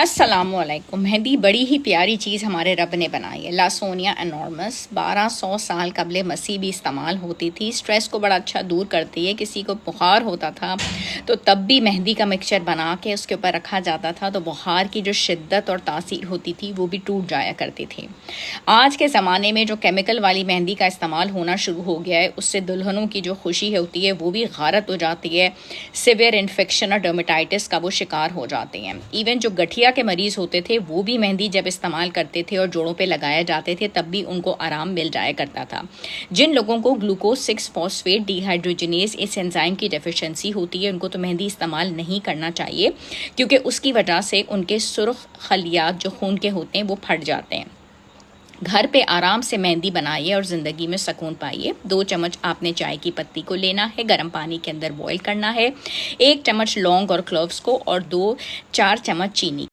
अस्सलामुअलैकुम। मेहंदी बड़ी ही प्यारी चीज़ हमारे रब ने बनाई है। लासोनिया एनॉर्मस 1200 साल कबले मसीह भी इस्तेमाल होती थी। स्ट्रेस को बड़ा अच्छा दूर करती है। किसी को बुखार होता था तो तब भी मेहंदी का मिक्सचर बना के उसके ऊपर रखा जाता था तो बुखार की जो शिद्दत और तासीर होती थी वो भी टूट जाया करती थी। आज के ज़माने में जो केमिकल वाली मेहंदी का इस्तेमाल होना शुरू हो गया है उससे दुल्हनों की जो खुशी होती है वो भी गारत हो जाती है। सिवियर इन्फेक्शन और डर्मेटाइटिस का वो शिकार हो जाते हैं। इवन जो गठिया के मरीज होते थे वो भी मेहंदी जब इस्तेमाल करते थे और जोड़ों पे लगाए जाते थे तब भी उनको आराम मिल जाया करता था। जिन लोगों को ग्लूकोज 6 फॉस्फेट डिहाइड्रोजनेज इस एंजाइम की डेफिशिएंसी होती है उनको तो मेहंदी इस्तेमाल नहीं करना चाहिए, क्योंकि उसकी वजह से उनके सुर्ख खलियात जो खून के होते हैं वो फट जाते हैं। घर पे आराम से मेहंदी बनाइए और ज़िंदगी में सुकून पाइए। 2 चम्मच आपने चाय की पत्ती को लेना है, गर्म पानी के अंदर बॉईल करना है। 1 चम्मच लौंग और क्लोव्स को और 2-4 चम्मच चीनी